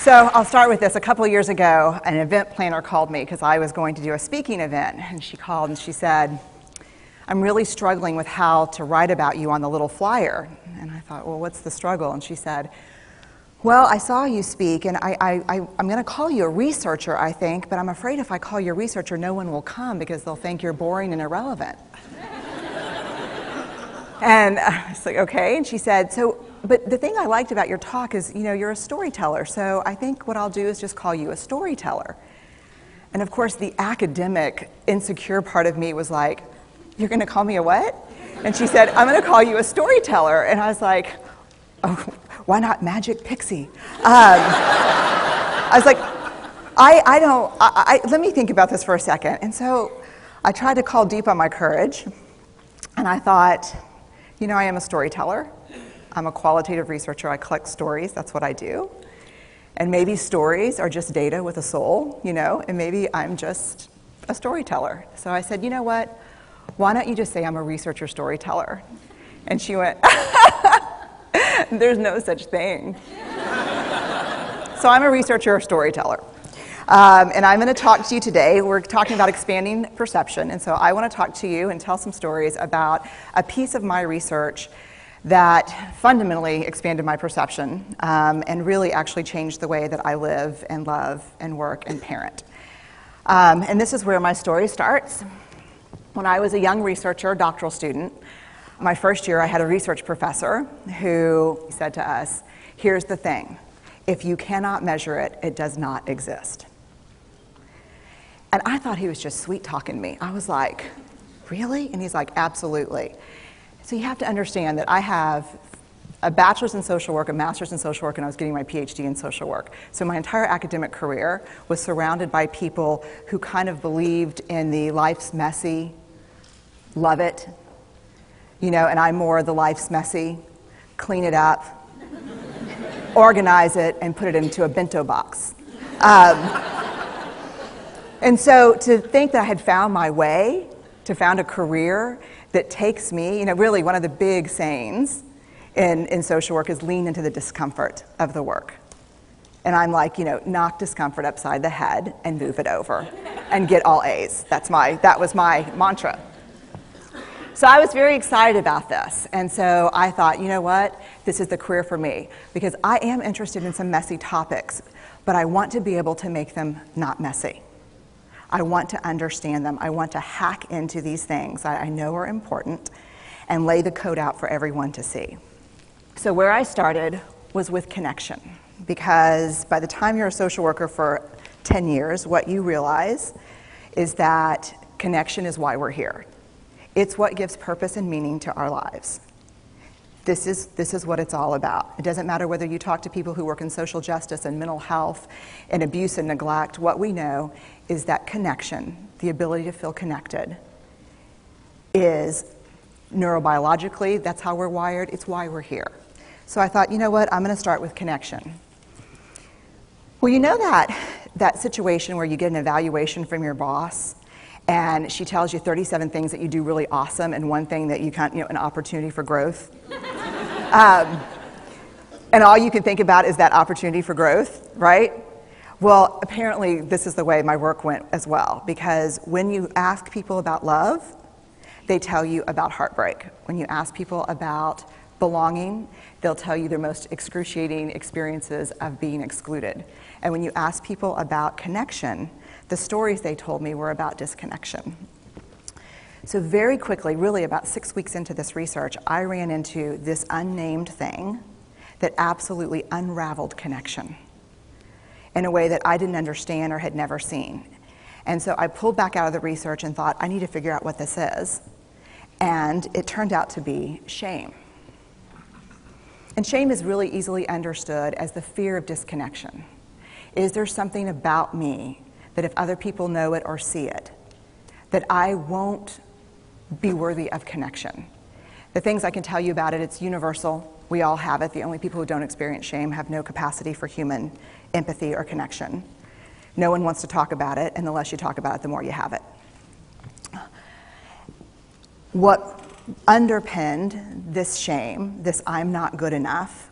So I'll start with this. A couple of years ago, an event planner called me because I was going to do a speaking event. And she called and she said, I'm really struggling with how to write about you on the little flyer. And I thought, well, what's the struggle? And she said, well, I saw you speak, and I'm going to call you a researcher, I think, but I'm afraid if I call you a researcher, no one will come because they'll think you're boring and irrelevant. And I was like, okay. And she said, but the thing I liked about your talk is, you're a storyteller, so I think what I'll do is just call you a storyteller. And of course, the academic, insecure part of me was like, you're going to call me a what? And she said, I'm going to call you a storyteller. And I was like, oh, why not Magic Pixie? I was like, let me think about this for a second. And so I tried to call deep on my courage, and I thought, I am a storyteller. I'm a qualitative researcher. I collect stories. That's what I do. And maybe stories are just data with a soul, and maybe I'm just a storyteller. So I said, you know what? Why don't you just say I'm a researcher storyteller? And she went, there's no such thing. So I'm a researcher storyteller. And I'm going to talk to you today. We're talking about expanding perception. And so I want to talk to you and tell some stories about a piece of my research that fundamentally expanded my perception and really actually changed the way that I live and love and work and parent. And this is where my story starts. When I was a young researcher, doctoral student, my first year I had a research professor who said to us, here's the thing, if you cannot measure it, it does not exist. And I thought he was just sweet-talking me. I was like, really? And he's like, absolutely. So you have to understand that I have a bachelor's in social work, a master's in social work, and I was getting my PhD in social work. So my entire academic career was surrounded by people who kind of believed in the life's messy, love it, and I'm more the life's messy, clean it up, organize it, and put it into a bento box. And so to think that I had found my way, to found a career that takes me, really one of the big sayings in social work is lean into the discomfort of the work. And I'm like, knock discomfort upside the head and move it over and get all A's. That was my mantra. So I was very excited about this. And so I thought, you know what? This is the career for me because I am interested in some messy topics, but I want to be able to make them not messy. I want to understand them. I want to hack into these things that I know are important and lay the code out for everyone to see. So where I started was with connection, because by the time you're a social worker for 10 years, what you realize is that connection is why we're here. It's what gives purpose and meaning to our lives. This is what it's all about. It doesn't matter whether you talk to people who work in social justice and mental health and abuse and neglect. What we know is that connection, the ability to feel connected, is neurobiologically, that's how we're wired, it's why we're here. So I thought, you know what, I'm going to start with connection. Well, that situation where you get an evaluation from your boss and she tells you 37 things that you do really awesome and one thing that you can't, an opportunity for growth. And all you can think about is that opportunity for growth, right? Well, apparently this is the way my work went as well, because when you ask people about love, they tell you about heartbreak. When you ask people about belonging, they'll tell you their most excruciating experiences of being excluded. And when you ask people about connection, the stories they told me were about disconnection. So very quickly, really about 6 weeks into this research, I ran into this unnamed thing that absolutely unraveled connection in a way that I didn't understand or had never seen. And so I pulled back out of the research and thought, I need to figure out what this is. And it turned out to be shame. And shame is really easily understood as the fear of disconnection. Is there something about me that if other people know it or see it, that I won't be worthy of connection? The things I can tell you about it, it's universal. We all have it. The only people who don't experience shame have no capacity for human empathy or connection. No one wants to talk about it, and the less you talk about it, the more you have it. What underpinned this shame, this I'm not good enough,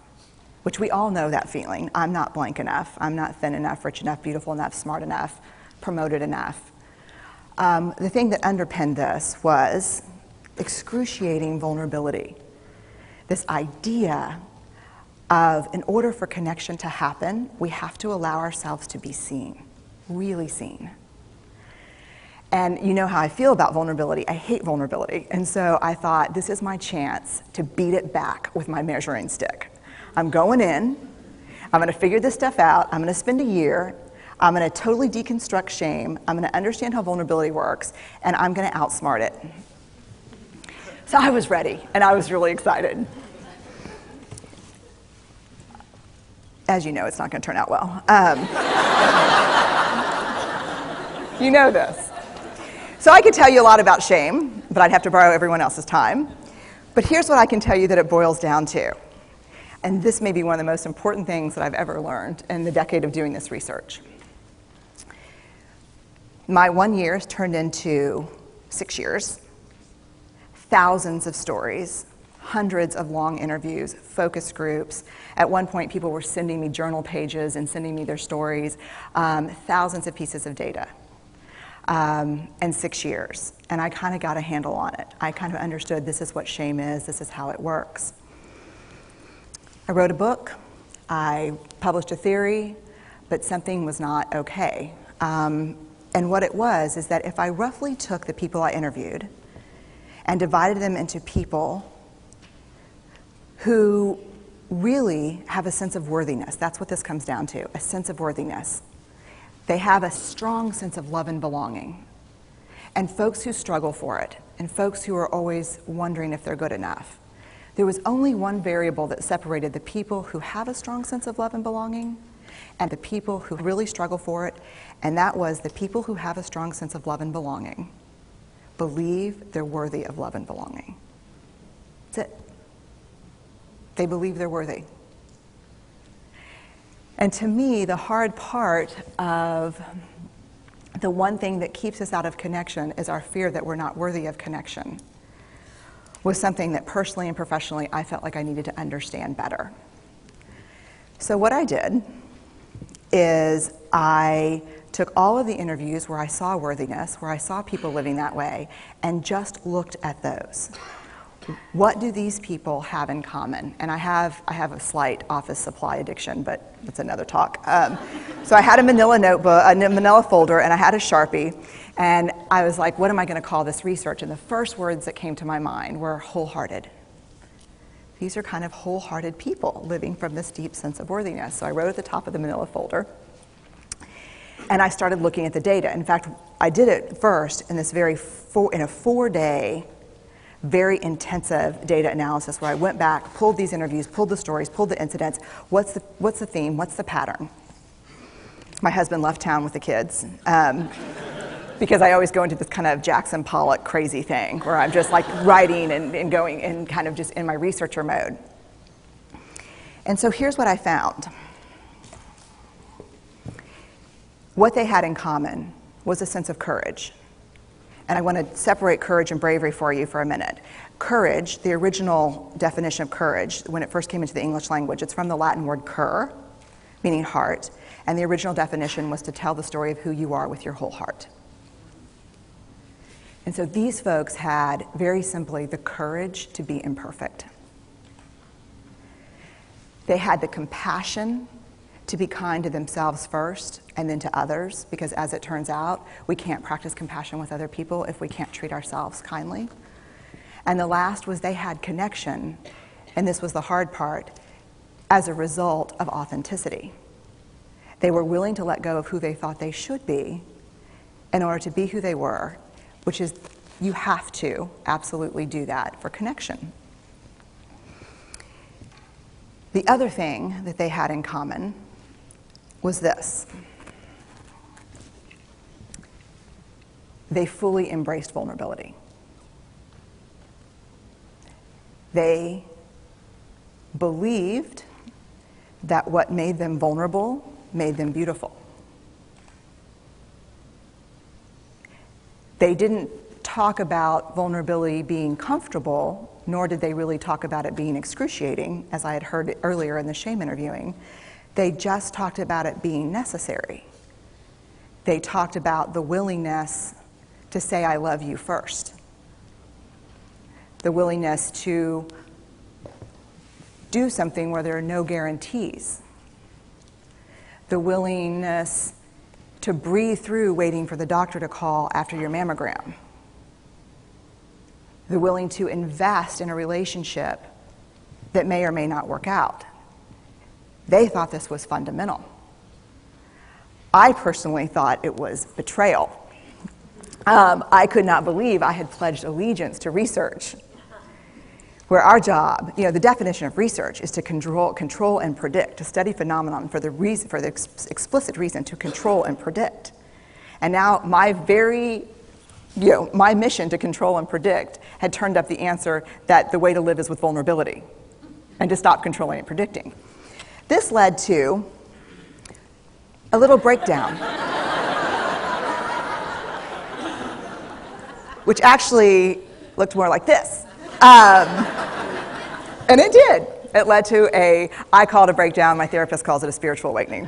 which we all know that feeling. I'm not blank enough. I'm not thin enough, rich enough, beautiful enough, smart enough, promoted enough. The thing that underpinned this was excruciating vulnerability. This idea of, in order for connection to happen, we have to allow ourselves to be seen, really seen. And you know how I feel about vulnerability. I hate vulnerability. And so I thought, this is my chance to beat it back with my measuring stick. I'm going in, I'm going to figure this stuff out, I'm going to spend a year, I'm going to totally deconstruct shame, I'm going to understand how vulnerability works, and I'm going to outsmart it. So I was ready, and I was really excited. As you know, it's not going to turn out well. You know this. So I could tell you a lot about shame, but I'd have to borrow everyone else's time. But here's what I can tell you that it boils down to. And this may be one of the most important things that I've ever learned in the decade of doing this research. My 1 year has turned into 6 years, thousands of stories, hundreds of long interviews, focus groups. At one point, people were sending me journal pages and sending me their stories, thousands of pieces of data, and 6 years. And I kind of got a handle on it. I kind of understood this is what shame is, this is how it works. I wrote a book, I published a theory, but something was not okay. And what it was is that if I roughly took the people I interviewed and divided them into people who really have a sense of worthiness, that's what this comes down to, a sense of worthiness. They have a strong sense of love and belonging. And folks who struggle for it, and folks who are always wondering if they're good enough. There was only one variable that separated the people who have a strong sense of love and belonging and the people who really struggle for it, and that was the people who have a strong sense of love and belonging believe they're worthy of love and belonging. That's it. They believe they're worthy. And to me, the hard part of the one thing that keeps us out of connection is our fear that we're not worthy of connection. Was something that personally and professionally I felt like I needed to understand better. So what I did is I took all of the interviews where I saw worthiness, where I saw people living that way, and just looked at those. What do these people have in common? And I have a slight office supply addiction, but that's another talk. So I had a manila notebook, a manila folder, and I had a Sharpie, and I was like, what am I going to call this research? And the first words that came to my mind were wholehearted. These are kind of wholehearted people living from this deep sense of worthiness. So I wrote at the top of the manila folder, and I started looking at the data. In fact, I did it first in this in a 4-day, very intensive data analysis where I went back, pulled these interviews, pulled the stories, pulled the incidents. What's the theme? What's the pattern? My husband left town with the kids because I always go into this kind of Jackson Pollock crazy thing where I'm just like writing and going and kind of just in my researcher mode. And so here's what I found. What they had in common was a sense of courage. And I want to separate courage and bravery for you for a minute. Courage, the original definition of courage, when it first came into the English language, it's from the Latin word cur, meaning heart. And the original definition was to tell the story of who you are with your whole heart. And so these folks had, very simply, the courage to be imperfect. They had the compassion to be kind to themselves first and then to others, because as it turns out, we can't practice compassion with other people if we can't treat ourselves kindly. And the last was they had connection, and this was the hard part, as a result of authenticity. They were willing to let go of who they thought they should be in order to be who they were, which is, you have to absolutely do that for connection. The other thing that they had in common was this. They fully embraced vulnerability. They believed that what made them vulnerable made them beautiful. They didn't talk about vulnerability being comfortable, nor did they really talk about it being excruciating, as I had heard earlier in the shame interviewing. They just talked about it being necessary. They talked about the willingness to say I love you first. The willingness to do something where there are no guarantees. The willingness to breathe through waiting for the doctor to call after your mammogram. The willing to invest in a relationship that may or may not work out. They thought this was fundamental. I personally thought it was betrayal. I could not believe I had pledged allegiance to research, where our job, the definition of research is to control and predict, to study phenomenon for the explicit reason to control and predict. And now my mission to control and predict had turned up the answer that the way to live is with vulnerability and to stop controlling and predicting. This led to a little breakdown, which actually looked more like this. And it did. It led to I call it a breakdown, my therapist calls it a spiritual awakening.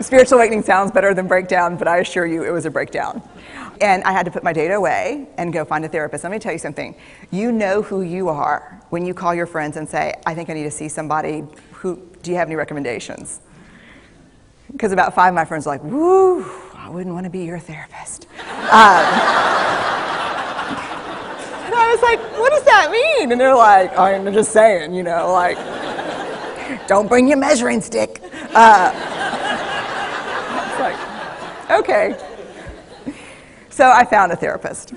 Spiritual awakening sounds better than breakdown, but I assure you it was a breakdown. And I had to put my data away and go find a therapist. Let me tell you something. You know who you are when you call your friends and say, I think I need to see somebody. Do you have any recommendations? Because about 5 of my friends are like, woo, I wouldn't want to be your therapist. And I was like, what does that mean? And they're like, I'm just saying, don't bring your measuring stick. It's like, okay. So I found a therapist.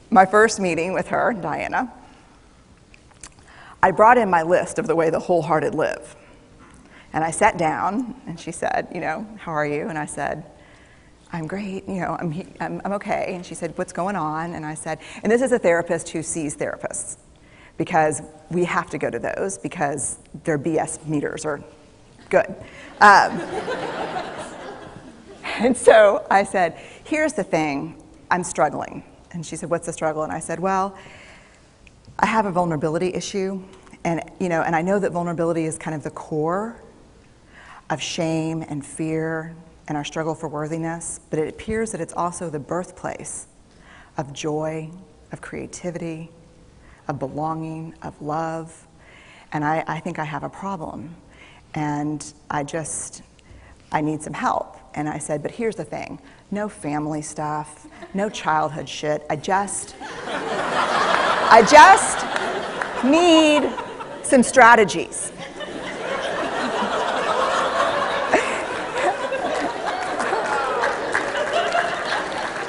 My first meeting with her, Diana, I brought in my list of the way the wholehearted live. And I sat down, and she said, how are you? And I said, I'm great, I'm okay. And she said, what's going on? And I said, and this is a therapist who sees therapists, because we have to go to those because their BS meters are good. And so I said, here's the thing, I'm struggling. And she said, what's the struggle? And I said, well, I have a vulnerability issue, and I know that vulnerability is kind of the core of shame and fear and our struggle for worthiness, but it appears that it's also the birthplace of joy, of creativity, of belonging, of love, and I think I have a problem, and I need some help. And I said, but here's the thing, no family stuff, no childhood shit, I just need some strategies.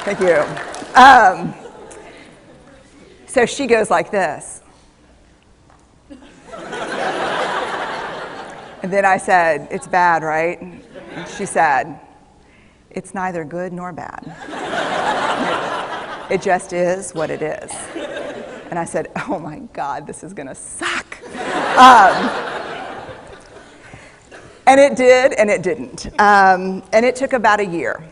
Thank you. So she goes like this. And then I said, it's bad, right? And she said, it's neither good nor bad. It just is what it is. And I said, oh my God, this is gonna suck. And it did, and it didn't. And it took about a year.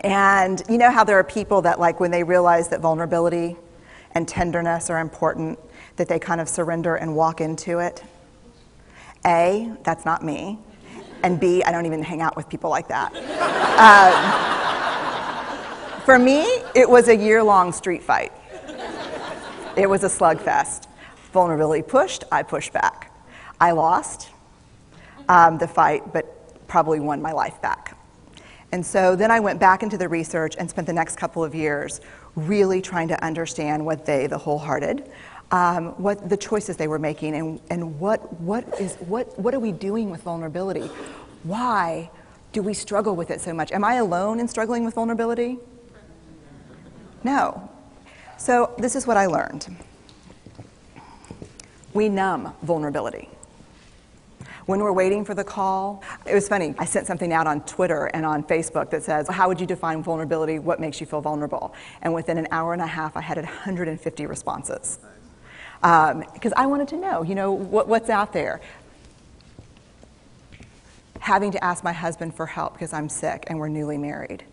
And you know how there are people that, like, when they realize that vulnerability and tenderness are important, that they kind of surrender and walk into it? A, that's not me. And B, I don't even hang out with people like that. For me, it was a year-long street fight. It was a slugfest. Vulnerability pushed, I pushed back. I lost the fight, but probably won my life back. And so then I went back into the research and spent the next couple of years really trying to understand what the wholehearted, what the choices they were making, and what are we doing with vulnerability? Why do we struggle with it so much? Am I alone in struggling with vulnerability? No. So this is what I learned. We numb vulnerability. When we're waiting for the call, it was funny, I sent something out on Twitter and on Facebook that says, how would you define vulnerability? What makes you feel vulnerable? And within an hour and a half, I had 150 responses. Because I wanted to know, what's out there. Having to ask my husband for help because I'm sick and we're newly married.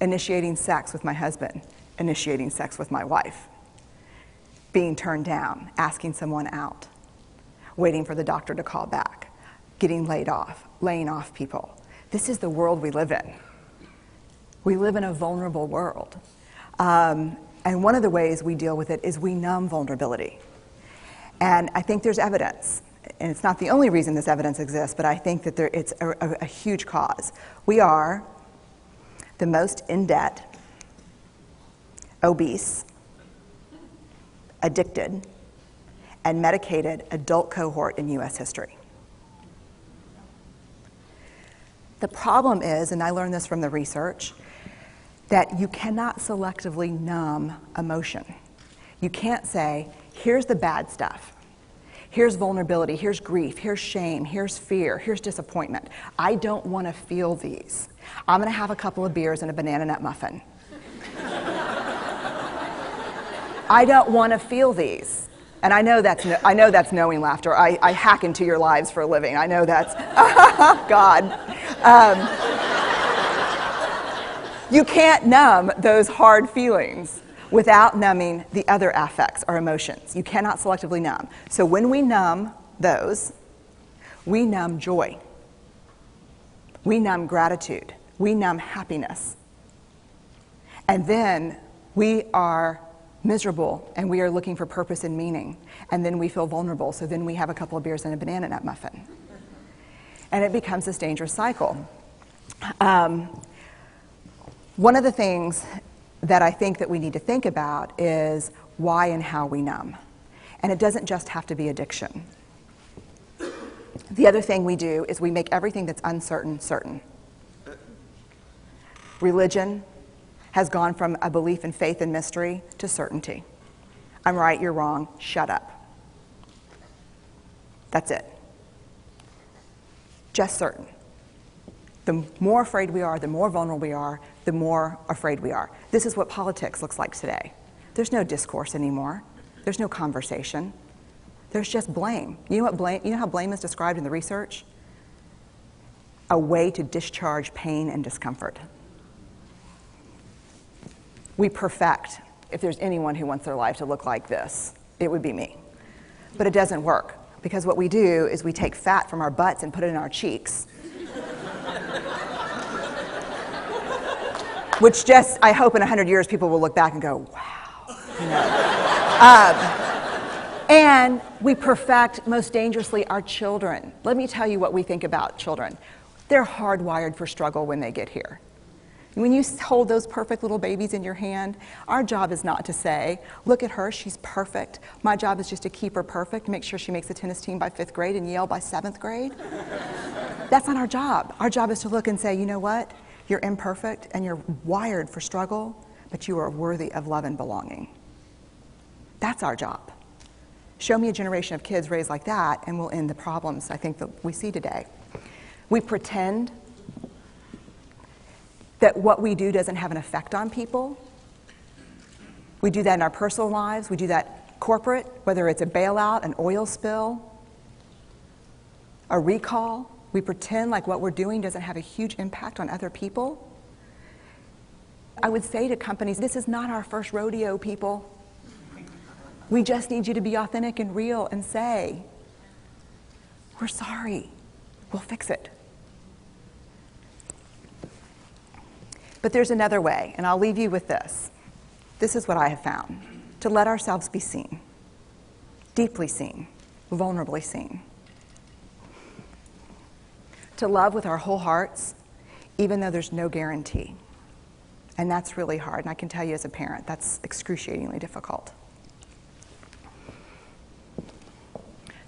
initiating sex with my husband, initiating sex with my wife, being turned down, asking someone out, waiting for the doctor to call back, getting laid off, laying off people. This is the world we live in. We live in a vulnerable world. And one of the ways we deal with it is we numb vulnerability. And I think there's evidence, and it's not the only reason this evidence exists, but I think that it's a huge cause. We are the most in debt, obese, addicted, and medicated adult cohort in US history. The problem is, and I learned this from the research, that you cannot selectively numb emotion. You can't say, here's the bad stuff. Here's vulnerability, here's grief, here's shame, here's fear, here's disappointment. I don't want to feel these. I'm going to have a couple of beers and a banana nut muffin. I don't want to feel these. And I know that's knowing laughter. I hack into your lives for a living. I know that's, God. You can't numb those hard feelings without numbing the other affects or emotions. You cannot selectively numb. So when we numb those, we numb joy. We numb gratitude. We numb happiness. And then we are miserable and we are looking for purpose and meaning. And then we feel vulnerable. So then we have a couple of beers and a banana nut muffin. And it becomes this dangerous cycle. One of the things that I think that we need to think about is why and how we numb. And it doesn't just have to be addiction. The other thing we do is we make everything that's uncertain, certain. Religion has gone from a belief in faith and mystery to certainty. I'm right, you're wrong, shut up. That's it. Just certain. The more afraid we are, the more vulnerable we are, the more afraid we are. This is what politics looks like today. There's no discourse anymore. There's no conversation. There's just blame. You know how blame is described in the research? A way to discharge pain and discomfort. We perfect. If there's anyone who wants their life to look like this, it would be me. But it doesn't work, because what we do is we take fat from our butts and put it in our cheeks. Which just, I hope in 100 years people will look back and go, wow. You know? And we perfect, most dangerously, our children. Let me tell you what we think about children. They're hardwired for struggle when they get here. When you hold those perfect little babies in your hand, our job is not to say, look at her, she's perfect. My job is just to keep her perfect, make sure she makes the tennis team by 5th grade and Yale by 7th grade. That's not our job. Our job is to look and say, you know what? You're imperfect and you're wired for struggle, but you are worthy of love and belonging. That's our job. Show me a generation of kids raised like that and we'll end the problems I think that we see today. We pretend that what we do doesn't have an effect on people. We do that in our personal lives. We do that corporate, whether it's a bailout, an oil spill, a recall. We pretend like what we're doing doesn't have a huge impact on other people. I would say to companies, this is not our first rodeo, people. We just need you to be authentic and real and say, we're sorry, we'll fix it. But there's another way, and I'll leave you with this. This is what I have found. To let ourselves be seen, deeply seen, vulnerably seen. To love with our whole hearts, even though there's no guarantee. And that's really hard, and I can tell you as a parent, that's excruciatingly difficult.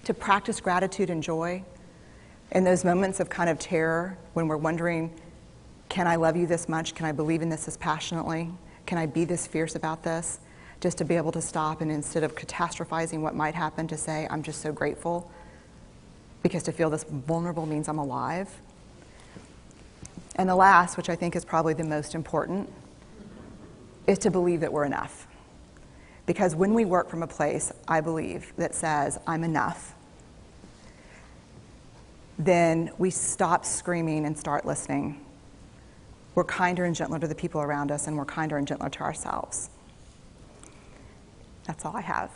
To practice gratitude and joy in those moments of kind of terror when we're wondering, can I love you this much? Can I believe in this passionately? Can I be this fierce about this? Just to be able to stop and instead of catastrophizing what might happen, to say, I'm just so grateful. Because to feel this vulnerable means I'm alive. And the last, which I think is probably the most important, is to believe that we're enough. Because when we work from a place, I believe, that says, I'm enough, then we stop screaming and start listening. we're kinder and gentler to the people around us, and we're kinder and gentler to ourselves. That's all I have.